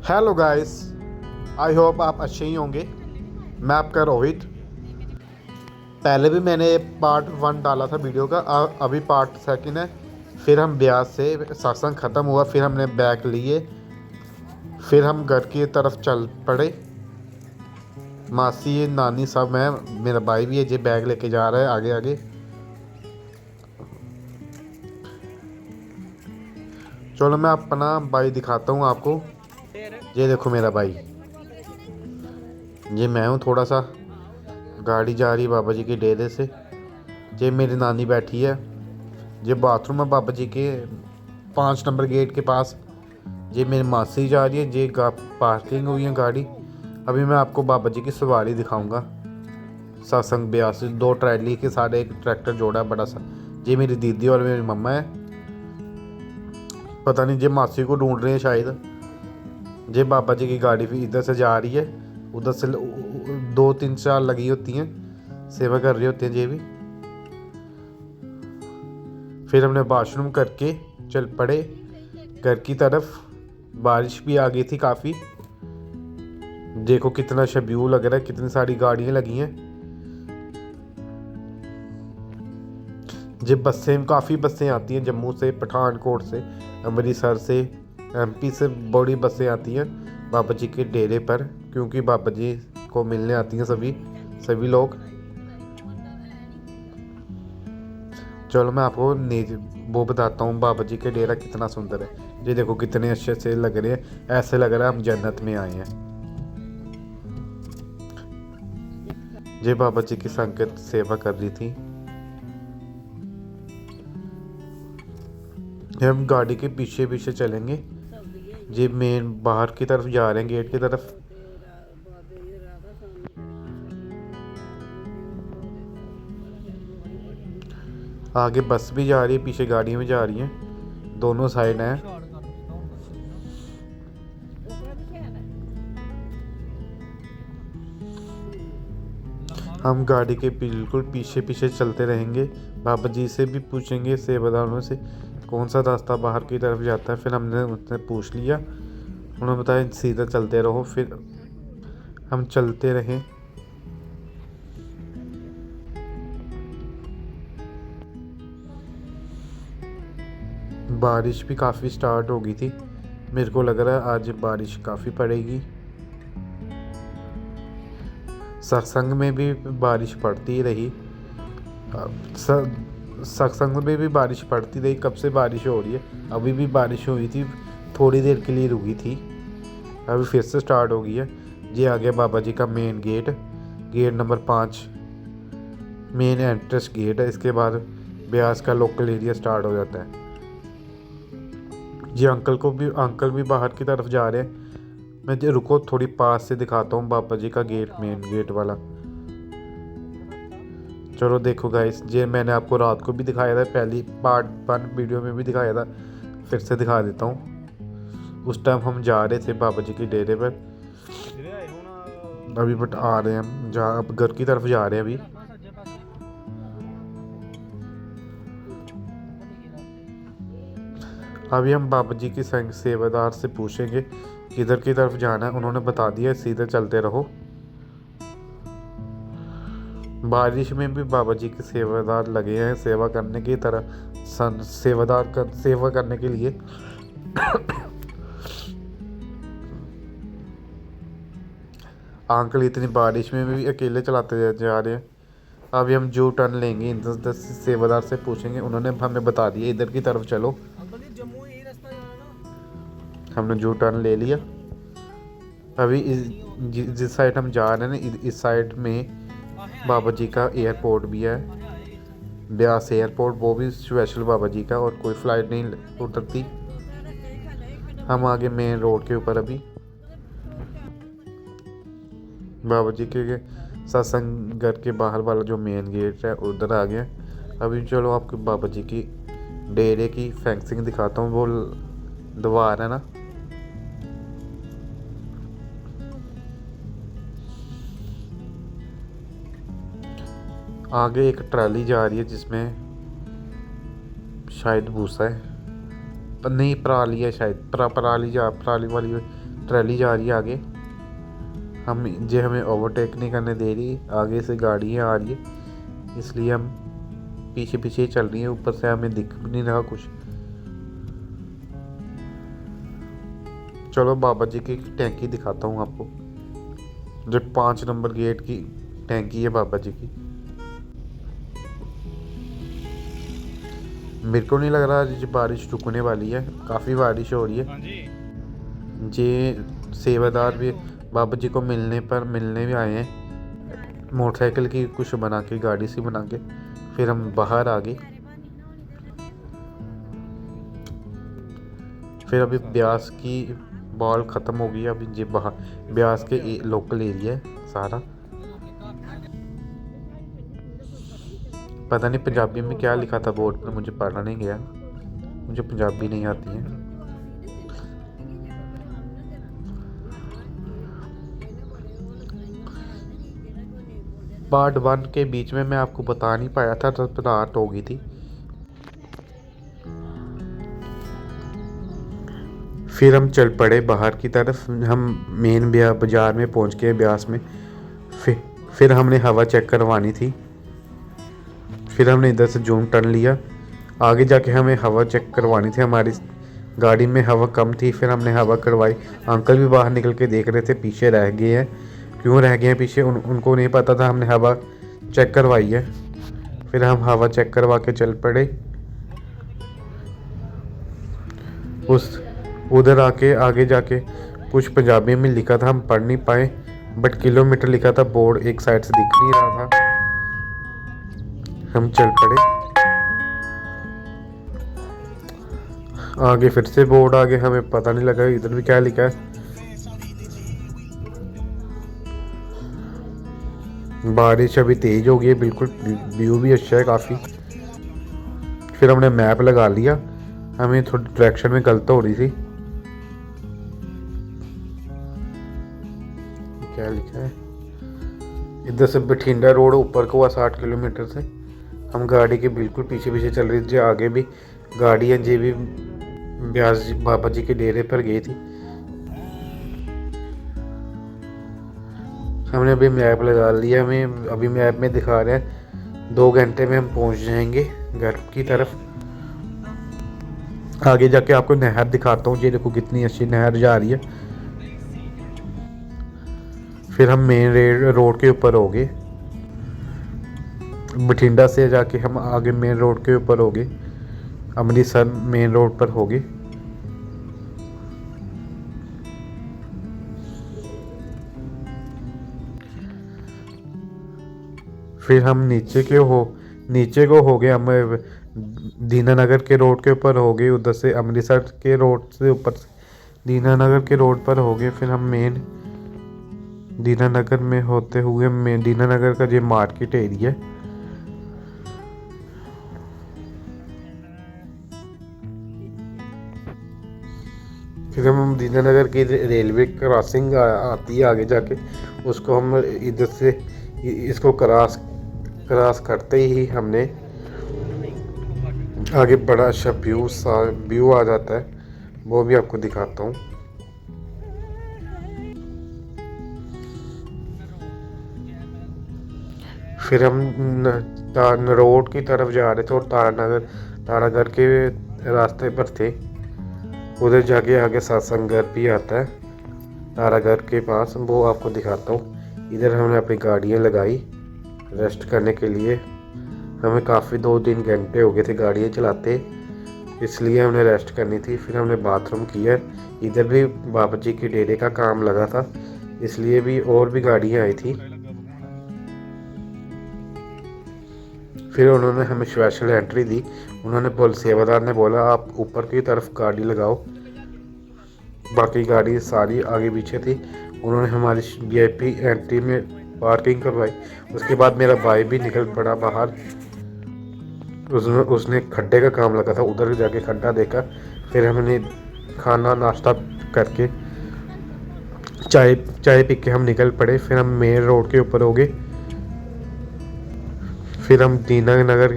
Hello guys, I hope आप अच्छे ही होंगे। मैं आपका रोहित। पहले भी मैंने पार्ट 1 डाला था वीडियो का, अभी पार्ट 2 है। फिर हम ब्यास से सत्संग ख़त्म हुआ, फिर हमने बैग लिए, फिर हम घर की तरफ चल पड़े। मासी नानी सब हैं, मेरा भाई भी है जो बैग लेके जा रहा है आगे आगे। चलो मैं अपना भाई दिखाता हूँ आपको। ये देखो मेरा भाई, ये मैं हूँ। थोड़ा सा गाड़ी जा रही है बाबा जी के डेरे से। ये मेरी नानी बैठी है। ये बाथरूम है बाबा जी के 5 नंबर गेट के पास। ये मेरी मासी जा रही है। ये पार्किंग हुई है गाड़ी। अभी मैं आपको बाबा जी की सवारी दिखाऊंगा। सत्संग ब्यास 2 ट्रैली के साथ एक ट्रैक्टर जोड़ा है बड़ा सा। ये मेरी दीदी और मेरी मम्मा है। पता नहीं ये मासी को ढूंढ रहे हैं शायद। ये बाबा जी की गाड़ी भी इधर से जा रही है, उधर से 2 3 4 लगी होती हैं, सेवा कर रही होती हैं ये भी। फिर हमने वॉशरूम करके चल पड़े घर की तरफ। बारिश भी आ गई थी काफ़ी। देखो कितना शब्यू लग रहा है, कितनी सारी गाड़ियाँ लगी हैं। जब बसें, काफ़ी बसें आती हैं जम्मू से, पठानकोट से, अमृतसर से, एमपी से बड़ी बसें आती हैं बाबा जी के डेरे पर, क्योंकि बाबा जी को मिलने आती हैं सभी लोग। चलो मैं आपको वो बताता हूँ बाबा जी के डेरा कितना सुंदर है। ये देखो कितने अच्छे से लग रहे हैं, ऐसे लग रहा है हम जन्नत में आए हैं। ये बाबा जी की संगत सेवा कर रही थी। हम गाड़ी के पीछे पीछे चलेंगे। ये मेन बाहर की तरफ जा रहे हैं, गेट की तरफ। आगे बस भी जा रही है, पीछे गाड़ियाँ भी जा रही हैं, दोनों साइड हैं। हम गाड़ी के बिल्कुल पीछे पीछे चलते रहेंगे। बाबा जी से भी पूछेंगे, सेवादारों से, कौन सा रास्ता बाहर की तरफ जाता है। फिर हमने उनसे पूछ लिया, उन्होंने बताया सीधा चलते रहो। फिर हम चलते रहे। बारिश भी काफ़ी स्टार्ट हो गई थी। मेरे को लग रहा है आज बारिश काफ़ी पड़ेगी। सत्संग में भी बारिश पड़ती रही। सत्संग में भी बारिश पड़ती रही। कब से बारिश हो रही है, अभी भी बारिश हुई थी, थोड़ी देर के लिए रुकी थी, अभी फिर से स्टार्ट हो गई है। ये आ गया बाबा जी का main gate, gate number 5, main entrance gate है। इसके बाद ब्यास का लोकल एरिया स्टार्ट हो जाता है। जी अंकल भी बाहर की तरफ जा रहे हैं। मैं जो रुको थोड़ी पास से दिखाता हूँ बाबा जी का गेट, मेन गेट वाला। चलो देखो गाइस, ये मैंने आपको रात को भी दिखाया था, पहली पार्ट 1 वीडियो में भी दिखाया था, फिर से दिखा देता हूँ। उस टाइम हम जा रहे थे बाबा जी के डेरे पर। अभी बट आ रहे हैं हम जहाँ, अब घर की तरफ जा रहे हैं अभी। अभी हम बाबा जी की सेवादार से पूछेंगे किधर की तरफ जाना है। उन्होंने बता दिया सीधे चलते रहो। बारिश में भी बाबा जी के सेवादार लगे हैं सेवा करने की तरह, सेवा करने के लिए। अंकल इतनी बारिश में भी अकेले चलाते जा रहे हैं। अभी हम जू टर्न लेंगे, इधर सेवादार से पूछेंगे, उन्होंने हमें बता दिया इधर की तरफ चलो। हमने जू टर्न ले लिया। अभी जिस साइड हम जा रहे हैं इस साइड में बाबा जी का एयरपोर्ट भी है, ब्यास एयरपोर्ट, वो भी स्पेशल बाबा जी का, और कोई फ़्लाइट नहीं उतरती। हम आगे मेन रोड के ऊपर अभी बाबा जी के सत्संग घर के बाहर वाला जो मेन गेट है उधर आ गया। अभी चलो आपको बाबा जी की डेरे की फेंसिंग दिखाता हूँ। वो द्वार है ना, आगे एक ट्राली जा रही है जिसमें शायद भूसा है, पर नहीं पराली है शायद, पराली वाली ट्रैली जा रही है आगे, हमें ओवरटेक नहीं करने दे रही, आगे से गाड़ियाँ आ रही है, इसलिए हम पीछे पीछे ही चल रही है। ऊपर से हमें दिख भी नहीं रहा कुछ। चलो बाबा जी की टैंकी दिखाता हूँ आपको, जो 5 नंबर गेट की टैंकी है बाबा जी की। मेरे को नहीं लग रहा आज बारिश रुकने वाली है, काफ़ी बारिश हो रही है। ये सेवादार भी बाबा जी को मिलने भी आए हैं, मोटरसाइकिल की कुछ बना के, गाड़ी सी बना के। फिर हम बाहर आ गए। फिर अभी ब्यास की बॉल ख़त्म हो गई है। अभी ये बाहर ब्यास के लोकल एरिया है सारा। पता नहीं पंजाबी में क्या लिखा था बोर्ड पर, मुझे पढ़ना नहीं गया, मुझे पंजाबी नहीं आती है। पार्ट 1 के बीच में मैं आपको बता नहीं पाया था, तब रात हो गई थी। फिर हम चल पड़े बाहर की तरफ। हम मेन बाज़ार में पहुंच गए ब्यास में। फिर हमने हवा चेक करवानी थी। फिर हमने इधर से जूम टर्न लिया। आगे जाके हमें हवा चेक करवानी थी, हमारी गाड़ी में हवा कम थी। फिर हमने हवा करवाई। अंकल भी बाहर निकल के देख रहे थे, पीछे रह गए हैं। क्यों रह गए हैं पीछे, उनको नहीं पता था हमने हवा चेक करवाई है। फिर हम हवा चेक करवा के चल पड़े। उधर आगे जाके कुछ पंजाबी में लिखा था, हम पढ़ नहीं पाए, बट किलोमीटर लिखा था बोर्ड, एक साइड से दिख नहीं रहा था। हम चल पड़े आगे। फिर से बोर्ड आगे, हमें पता नहीं लगा इधर भी क्या लिखा है। बारिश अभी तेज हो गई है, बिल्कुल व्यू भी अच्छा है काफ़ी। फिर हमने मैप लगा लिया, हमें थोड़ी डायरेक्शन में गलत हो रही थी। क्या लिखा है इधर से, बठिंडा रोड ऊपर को हुआ 60 किलोमीटर से। हम गाड़ी के बिल्कुल पीछे पीछे चल रही थी। आगे भी गाड़ी है, जे भी ब्यास जी बाबा जी के डेरे पर गई थी। हमने अभी मैप लगा लिया, हमें अभी मैप में दिखा रहा है 2 घंटे में हम पहुंच जाएंगे घर की तरफ। आगे जाके आपको नहर दिखाता हूँ, ये देखो कितनी अच्छी नहर जा रही है। फिर हम मेन रोड के ऊपर हो गए। बठिंडा से जाके हम आगे मेन रोड के ऊपर हो गए, अमृतसर मेन रोड पर हो गए। फिर हम नीचे को हो गए, हम दीनानगर के रोड के ऊपर हो गए। उधर से अमृतसर के रोड से ऊपर से दीनानगर के रोड पर हो गए। फिर हम मेन दीनानगर में होते हुए मेन दीनानगर का जो मार्केट एरिया है, फिर हम दीनानगर की रेलवे क्रॉसिंग आती है आगे जाके, उसको हम इधर से इसको क्रॉस करते ही हमने आगे बड़ा अच्छा व्यू आ जाता है, वो भी आपको दिखाता हूँ। फिर हम रोड की तरफ जा रहे थे और तारागढ़ के रास्ते पर थे। उधर जाके आगे सत्संग घर भी आता है तारागढ़ के पास, वो आपको दिखाता हूँ। इधर हमने अपनी गाड़ियाँ लगाई रेस्ट करने के लिए। हमें काफ़ी 2-3 घंटे हो गए थे गाड़ियाँ चलाते, इसलिए हमने रेस्ट करनी थी। फिर हमने बाथरूम किया। इधर भी बाबा जी के डेरे का काम लगा था, इसलिए भी और भी गाड़ियाँ आई थी। फिर उन्होंने हमें स्पेशल एंट्री दी। उन्होंने सेवादार ने बोला आप ऊपर की तरफ गाड़ी लगाओ, बाकी गाड़ी सारी आगे पीछे थी। उन्होंने हमारी VIP एंट्री में पार्किंग करवाई। उसके बाद मेरा भाई भी निकल पड़ा बाहर। उसने खड्डे का काम लगा था, उधर जाके खड्डा देखा। फिर हमने खाना नाश्ता करके चाय पी के हम निकल पड़े। फिर हम मेन रोड के ऊपर हो गए। फिर हम दीनानगर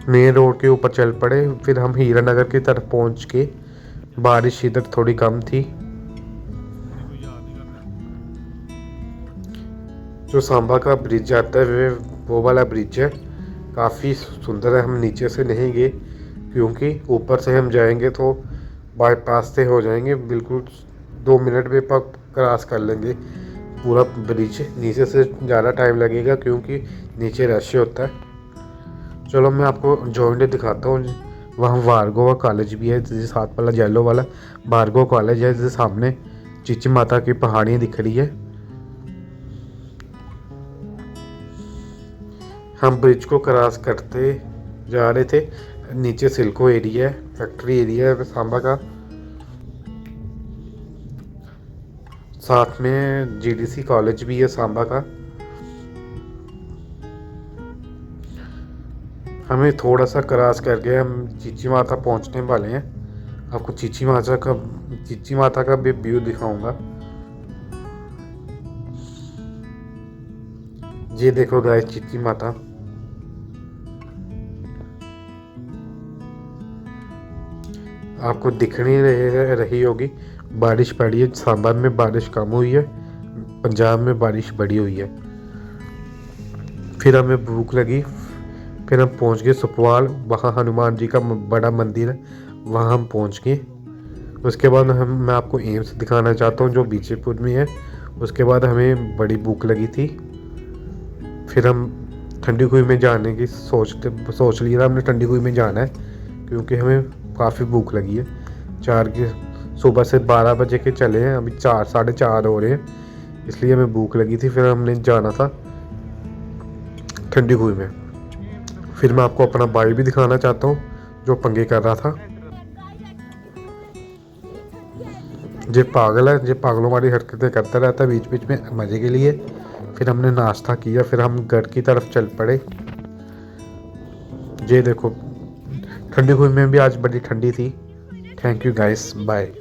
मेन रोड के ऊपर चल पड़े। फिर हम हीरानगर की तरफ पहुंच के बारिश इधर थोड़ी कम थी। जो सांबा का ब्रिज आता है वो वाला ब्रिज है, काफ़ी सुंदर है। हम नीचे से नहीं गए क्योंकि ऊपर से हम जाएंगे तो बाईपास से हो जाएंगे, बिल्कुल 2 मिनट में पक क्रॉस कर लेंगे पूरा ब्रिज। नीचे से ज़्यादा टाइम लगेगा क्योंकि नीचे रश होता है। चलो मैं आपको जॉइंट दिखाता हूँ। वहाँ भार्गवा कॉलेज भी है, जिसके साथ वाला येलो वाला भार्गव कॉलेज है, जिसके सामने चीची माता की पहाड़ियाँ दिख रही है। हम ब्रिज को क्रॉस करते जा रहे थे। नीचे सिल्को एरिया है, फैक्ट्री एरिया है सांबा का, साथ में जीडीसी कॉलेज भी है सांबा का। हमें थोड़ा सा क्रॉस करके हम चीची माता पहुंचने वाले हैं। आपको चीची माता का भी व्यू दिखाऊंगा। ये देखो गाइस, चीची माता। आपको दिख नहीं रही होगी, बारिश पड़ी है। सांबा में बारिश कम हुई है, पंजाब में बारिश बड़ी हुई है। फिर हमें भूख लगी, फिर हम पहुंच गए सुपवाल। वहाँ हनुमान जी का बड़ा मंदिर है, वहाँ हम पहुंच गए। उसके बाद मैं आपको एम्स दिखाना चाहता हूँ जो बीजेपुर में है। उसके बाद हमें बड़ी भूख लगी थी, फिर हम ठंडी कुई में जाने की सोच लिया था हमने। ठंडी कुई में जाना है क्योंकि हमें काफ़ी भूख लगी है। सुबह से 12 बजे के चले हैं, अभी 4 साढ़े 4 हो रहे हैं, इसलिए हमें भूख लगी थी। फिर हमने जाना था ठंडी कुई में। फिर मैं आपको अपना भाई भी दिखाना चाहता हूँ जो पंगे कर रहा था। ये पागल है, ये पागलों वाली हरकतें करता रहता है बीच बीच में मज़े के लिए। फिर हमने नाश्ता किया, फिर हम घर की तरफ चल पड़े। ये देखो, ठंडी कुई में भी आज बड़ी ठंडी थी। Thank you guys, bye.